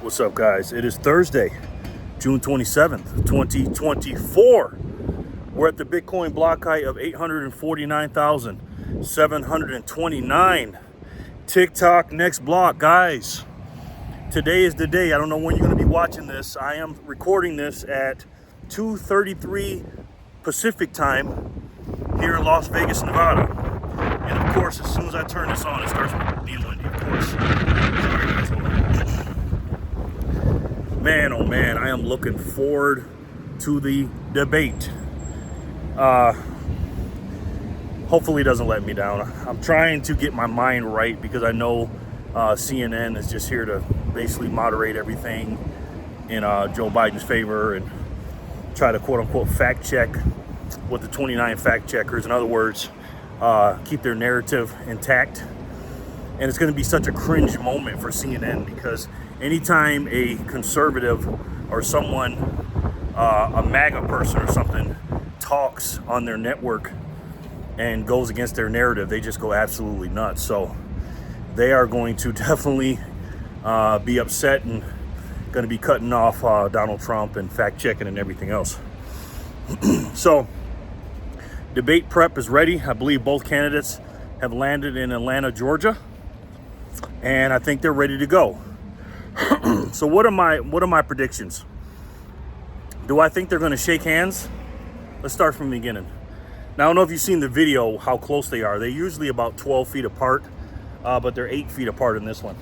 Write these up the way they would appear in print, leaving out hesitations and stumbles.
What's up, guys? It is Thursday, June 27th, 2024. We're at the Bitcoin block height of 849,729. TikTok next block, guys. Today is the day. I don't know when you're going to be watching this. I am recording this at 2:33 Pacific time here in Las Vegas, Nevada. And of course, as soon as I turn this on, it starts being windy, of course. Sorry, guys. Hold on. Man, oh man, I am looking forward to the debate. Hopefully it doesn't let me down. I'm trying to get my mind right because I know CNN is just here to basically moderate everything in Joe Biden's favor and try to quote unquote fact check with the 29 fact checkers. In other words, keep their narrative intact. And it's going to be such a cringe moment for CNN because anytime a conservative or someone, a MAGA person or something, talks on their network and goes against their narrative, they just go absolutely nuts. So they are going to definitely be upset and going to be cutting off Donald Trump and fact checking and everything else. So debate prep is ready. I believe both candidates have landed in Atlanta, Georgia, and I think they're ready to go. So what are my predictions? Do I think they're going to shake hands? Let's start from the beginning. Now, I don't know if you've seen the video, how close they are. They're usually about 12 feet apart, but they're 8 feet apart in this one.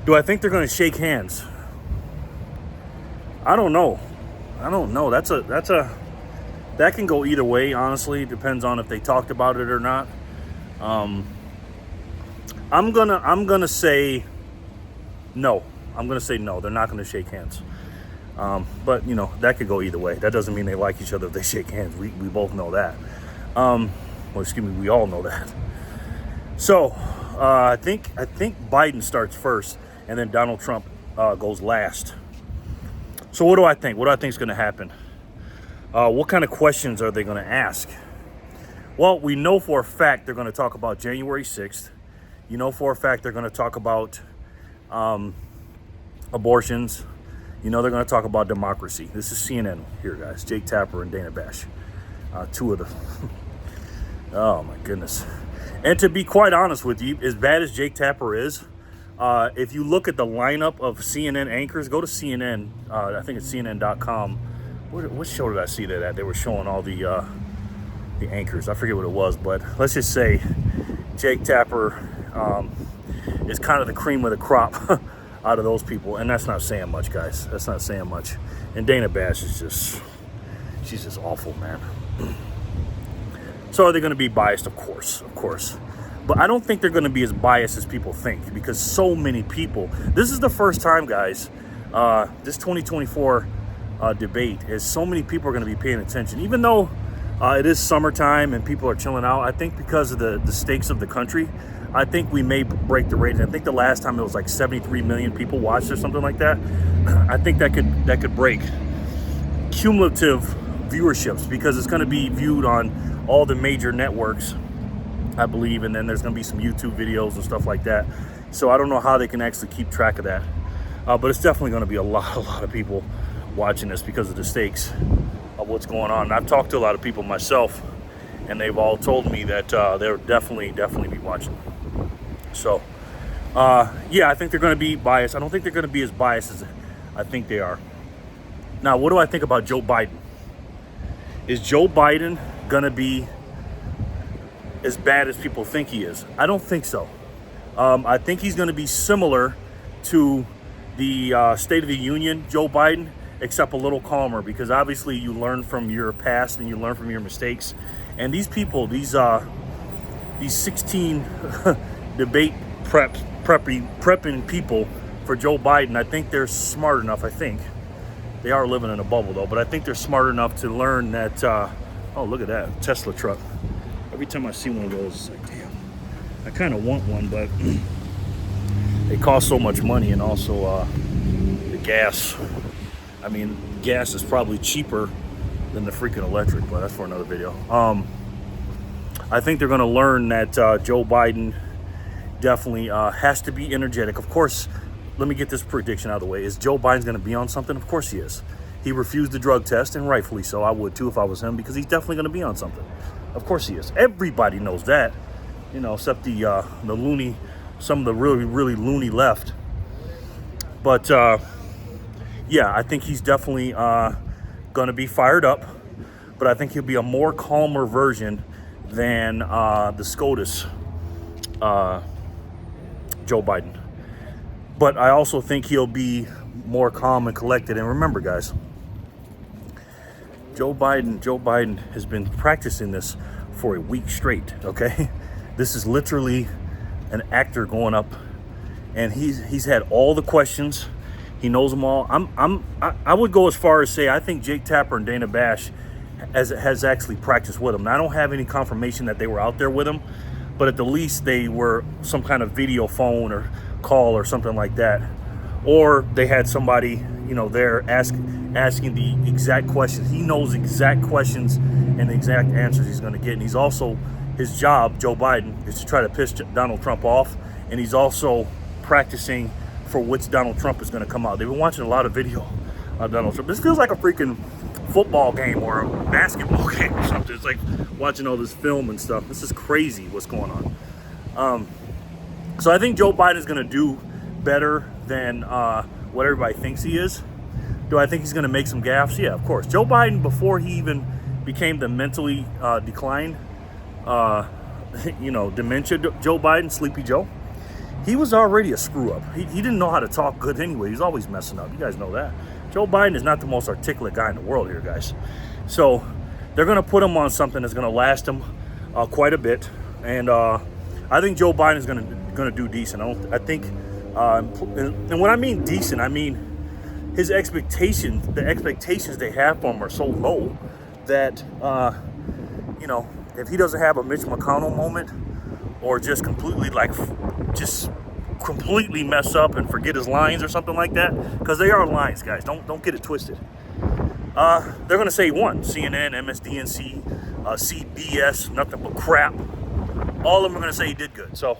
Do I think they're going to shake hands? I don't know. That can go either way, honestly. It depends on if they talked about it or not. I'm gonna say no. I'm gonna say no. They're not gonna shake hands. But you know, that could go either way. That doesn't mean they like each other if they shake hands. We both know that. Well, excuse me, we all know that. So I think Biden starts first, and then Donald Trump goes last. So what do I think? What do I think is going to happen? What kind of questions are they going to ask? Well, we know for a fact they're going to talk about January 6th. You know for a fact they're going to talk about abortions. You know they're going to talk about democracy. This is CNN here, guys. Jake Tapper and Dana Bash. Two of the... Oh, my goodness. And to be quite honest with you, as bad as Jake Tapper is, if you look at the lineup of CNN anchors, go to CNN. I think it's CNN.com. What show did I see that at? They were showing all the anchors. I forget what it was, but let's just say Jake Tapper is kind of the cream of the crop out of those people, and that's not saying much, guys. That's not saying much. And Dana Bash is she's just awful, man. So are they going to be biased? Of course. But I don't think they're going to be as biased as people think, because so many people, this is the first time, guys, this 2024 debate is so many people are going to be paying attention, even though it is summertime and people are chilling out. I think because of the stakes of the country, I think we may break the rating. I think the last time it was like 73 million people watched or something like that. I think that could break cumulative viewerships, because it's going to be viewed on all the major networks, I believe, and then there's going to be some YouTube videos and stuff like that. So I don't know how they can actually keep track of that, but it's definitely going to be a lot of people watching this because of the stakes of what's going on. And I've talked to a lot of people myself, and they've all told me that they'll definitely be watching. So yeah, I think they're going to be biased. I don't think they're going to be as biased as I think they are. Now, what do I think about Joe Biden? Is Joe Biden going to be as bad as people think he is? I don't think so. I think he's going to be similar to the State of the Union Joe Biden, except a little calmer, because obviously you learn from your past and you learn from your mistakes. And these people, these 16 debate prepping people for Joe Biden, I think they're smart enough. I think they are living in a bubble though, but I think they're smart enough to learn that. Oh, look at that Tesla truck. Every time I see one of those, it's like, damn, I kind of want one, but they cost so much money, and also the gas. I mean, gas is probably cheaper than the freaking electric, but that's for another video. I think they're going to learn that Joe Biden definitely has to be energetic. Of course, let me get this prediction out of the way. Is Joe Biden's going to be on something? Of course he is. He refused the drug test, and rightfully so. I would too if I was him, because he's definitely going to be on something. Of course he is. Everybody knows that, you know, except the loony, some of the really, really loony left. But yeah, I think he's definitely going to be fired up, but I think he'll be a more calmer version than the SCOTUS Joe Biden. But I also think he'll be more calm and collected. And remember, guys, Joe Biden has been practicing this for a week straight, okay? This is literally an actor going up, and he's had all the questions. He knows them all. I would go as far as say I think Jake Tapper and Dana Bash has actually practiced with him. Now, I don't have any confirmation that they were out there with him, but at the least they were some kind of video phone or call or something like that, or they had somebody, you know, there asking the exact questions. He knows exact questions and the exact answers he's going to get. And he's also, his job, Joe Biden, is to try to piss Donald Trump off, and he's also practicing for which Donald Trump is going to come out. They've been watching a lot of video on Donald Trump. This feels like a freaking football game or a basketball game or something. It's like watching all this film and stuff. This is crazy what's going on. So I think Joe Biden is going to do better than what everybody thinks he is. Do I think he's going to make some gaffes? Yeah, of course. Joe Biden, before he even became the mentally declined, you know, dementia Joe Biden, Sleepy Joe, he was already a screw up. He didn't know how to talk good anyway. He's always messing up. You guys know that. Joe Biden is not the most articulate guy in the world here, guys. So they're going to put him on something that's going to last him quite a bit. And I think Joe Biden is going to do decent. I think, and when I mean decent, I mean his expectations. The expectations they have for him are so low that you know, if he doesn't have a Mitch McConnell moment, or just completely completely mess up and forget his lines or something like that, because they are lines, guys. Don't get it twisted. They're going to say he won. CNN, MSDNC, CBS, nothing but crap. All of them are going to say he did good. So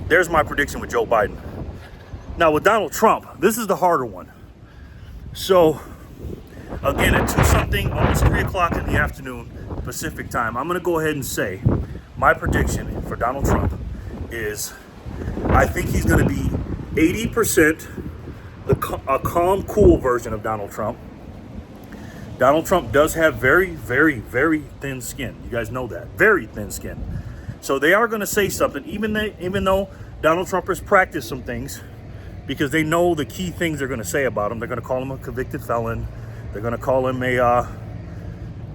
there's my prediction with Joe Biden. Now with Donald Trump, this is the harder one. So again, at 2-something, almost 3 o'clock in the afternoon Pacific time, I'm going to go ahead and say my prediction for Donald Trump is I think he's going to be 80% a calm, cool version of Donald Trump. Donald Trump does have very, very, very thin skin. You guys know that. Very thin skin. So they are going to say something, even though Donald Trump has practiced some things, because they know the key things they're going to say about him. They're going to call him a convicted felon. They're going to call him a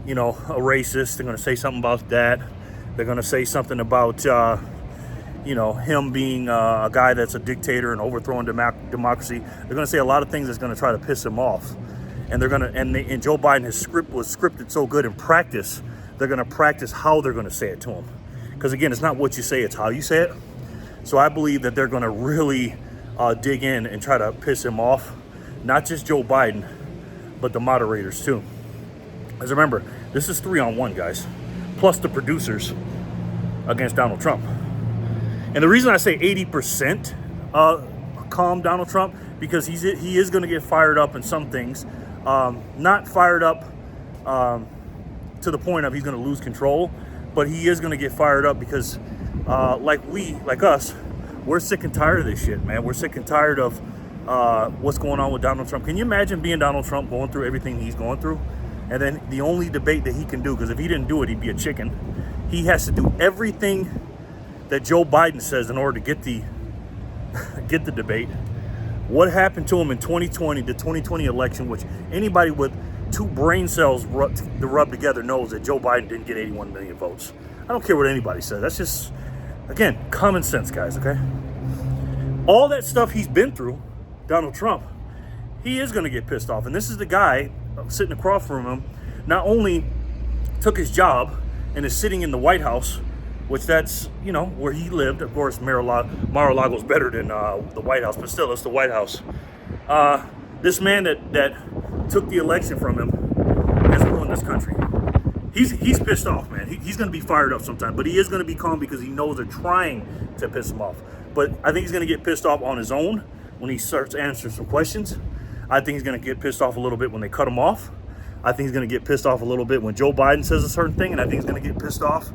racist. They're going to say something about that. They're going to say something about, him being a guy that's a dictator and overthrowing democracy. They're going to say a lot of things that's going to try to piss him off. And they're going to, and Joe Biden, his script was scripted so good in practice, they're going to practice how they're going to say it to him. Because again, it's not what you say, it's how you say it. So I believe that they're going to really dig in and try to piss him off. Not just Joe Biden, but the moderators too. Because remember, this is 3-on-1, guys, plus the producers against Donald Trump. And the reason I say 80% calm Donald Trump, because he is going to get fired up in some things. Not fired up to the point of he's going to lose control, but he is going to get fired up because like us, we're sick and tired of this shit, man. We're sick and tired of what's going on with Donald Trump. Can you imagine being Donald Trump, going through everything he's going through? And then the only debate that he can do, because if he didn't do it, he'd be a chicken. He has to do everything that Joe Biden says in order to get the debate. What happened to him in 2020, the 2020 election, which anybody with 2 brain cells rubbed together knows that Joe Biden didn't get 81 million votes. I don't care what anybody says. That's just, again, common sense, guys, okay? All that stuff he's been through, Donald Trump, he is going to get pissed off. And this is the guy sitting across from him, not only took his job and is sitting in the White House, which that's, where he lived. Of course, Mar-a-Lago's better than the White House, but still, it's the White House. This man that took the election from him has ruined this country. he's pissed off, man. He's going to be fired up sometime, but he is going to be calm because he knows they're trying to piss him off. But I think he's going to get pissed off on his own when he starts answering some questions. I think he's going to get pissed off a little bit when they cut him off. I think he's going to get pissed off a little bit when Joe Biden says a certain thing, and I think he's going to get pissed off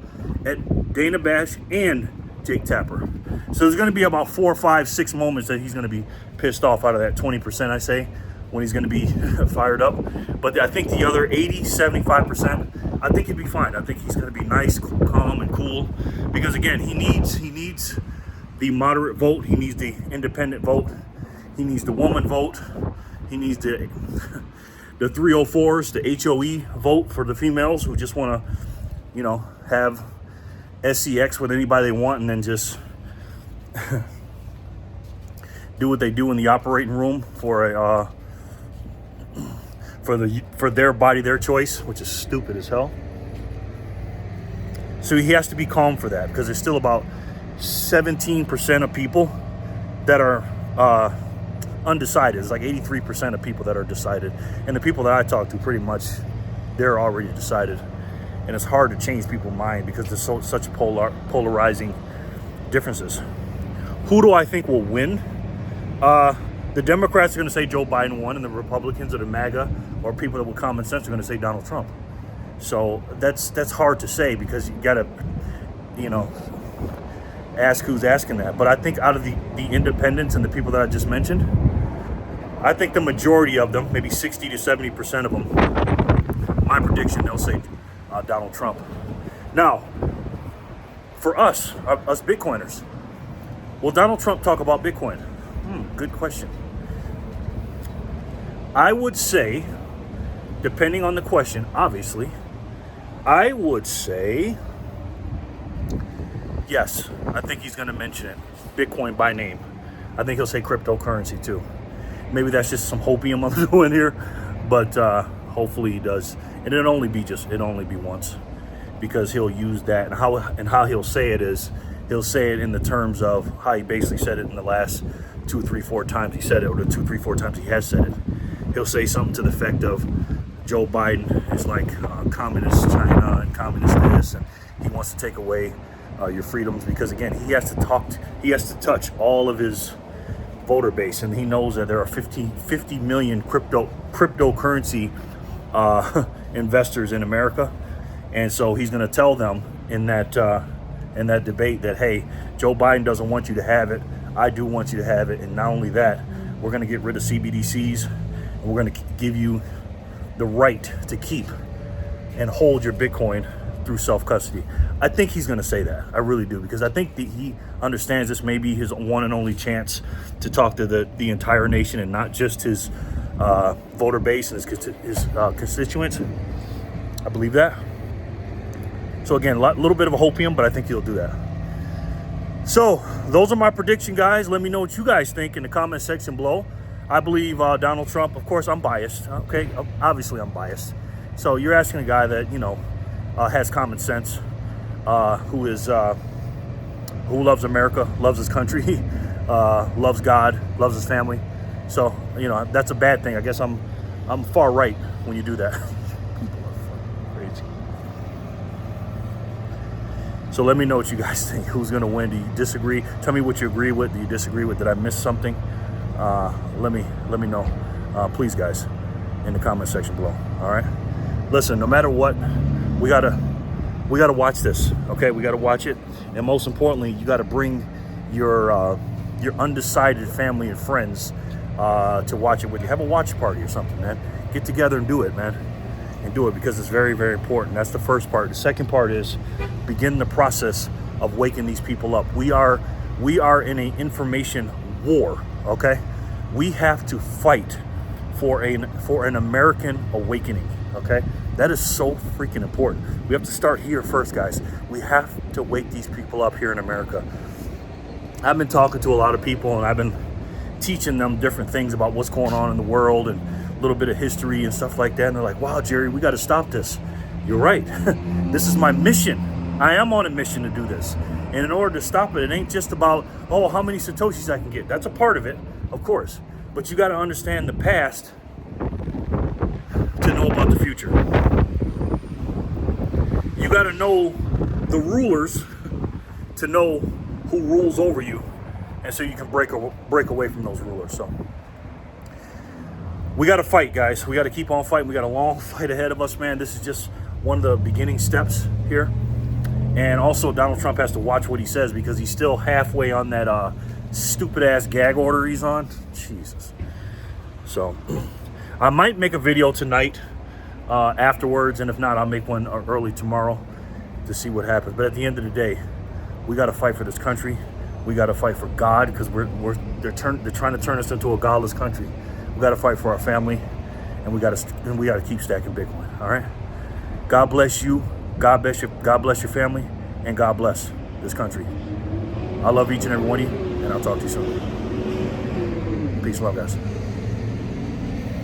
at Dana Bash and Jake Tapper. So there's going to be about 4, 5, 6 moments that he's going to be pissed off out of that 20%, I say, when he's going to be fired up. But I think the other 80, 75%, I think he'll be fine. I think he's going to be nice, calm, and cool. Because again, he needs the moderate vote. He needs the independent vote. He needs the woman vote. He needs the 304s, the HOE vote for the females who just want to, you know, have SCX with anybody they want and then just do what they do in the operating room for their body, their choice, which is stupid as hell. So he has to be calm for that because there's still about 17% of people that are undecided. It's like 83% of people that are decided, and the people that I talk to, pretty much, they're already decided. And it's hard to change people's mind because there's such polarizing differences. Who do I think will win? The Democrats are going to say Joe Biden won, and the Republicans or the MAGA or people that with common sense are going to say Donald Trump. So that's hard to say because you got to, you know, ask who's asking that. But I think out of the independents and the people that I just mentioned, I think the majority of them, maybe 60 to 70% of them, my prediction, they'll say Donald Trump. Now, for us Bitcoiners, will Donald Trump talk about Bitcoin? Good question. I would say, depending on the question, obviously, I would say yes. I think he's going to mention it. Bitcoin by name. I think he'll say cryptocurrency too. Maybe that's just some hopium I'm doing here, but hopefully he does. And it'll only be once, because he'll use that, and how he'll say it is he'll say it in the terms of how he basically said it in the last 2, 3, 4 times he said it, or the 2, 3, 4 times he has said it. He'll say something to the effect of Joe Biden is like communist China and communist this, and he wants to take away your freedoms, because again, he has to touch all of his voter base, and he knows that there are 50 million cryptocurrency investors in America, and so he's going to tell them in that debate that, hey, Joe Biden doesn't want you to have it, I do want you to have it, and not only that, we're going to get rid of CBDCs, and we're going to give you the right to keep and hold your Bitcoin through self-custody. I think he's going to say that. I really do, because I think that he understands this may be his one and only chance to talk to the entire nation and not just his voter base and his constituents. I believe that. So again, a little bit of a hopium, but I think he'll do that. So those are my prediction, guys. Let me know what you guys think in the comment section below. I believe Donald Trump. Of course, I'm biased. Okay, obviously I'm biased. So you're asking a guy that, you know, has common sense, who loves America, loves his country, loves God, loves his family. So, you know, that's a bad thing. I guess I'm far right when you do that. People are fucking crazy. So let me know what you guys think. Who's going to win? Do you disagree? Tell me what you agree with. Do you disagree with? Did I miss something? Let me know, please, guys, in the comment section below. All right. Listen, no matter what, we gotta watch this. Okay, we gotta watch it, and most importantly, you gotta bring your undecided family and friends to watch it with you. Have a watch party or something, man. Get together and do it, man, and do it, because it's very, very important. That's the first part. The second part is begin the process of waking these people up. We are in an information war. Okay, we have to fight for an American awakening. Okay, that is so freaking important. We have to start here first, guys. We have to wake these people up here in America. I've been talking to a lot of people, and I've been teaching them different things about what's going on in the world and a little bit of history and stuff like that. And they're like, wow, Jerry, we got to stop this. You're right. This is my mission. I am on a mission to do this. And in order to stop it, it ain't just about, oh, how many Satoshis I can get. That's a part of it, of course. But you got to understand the past to know about the future. you got to know the rulers to know who rules over you, and so you can break away from those rulers. So we got to fight, guys. We got to keep on fighting. We got a long fight ahead of us, man. This is just one of the beginning steps here. And also, Donald Trump has to watch what he says, because he's still halfway on that stupid ass gag order he's on. Jesus. So I might make a video tonight afterwards, and if not, I'll make one early tomorrow to see what happens. But at the end of the day, we got to fight for this country. We got to fight for God, because they're trying to turn us into a godless country. We got to fight for our family, and we got to keep stacking Bitcoin. All right. God bless you. God bless your family, and God bless this country. I love each and every one of you, and I'll talk to you soon. Peace and love, guys.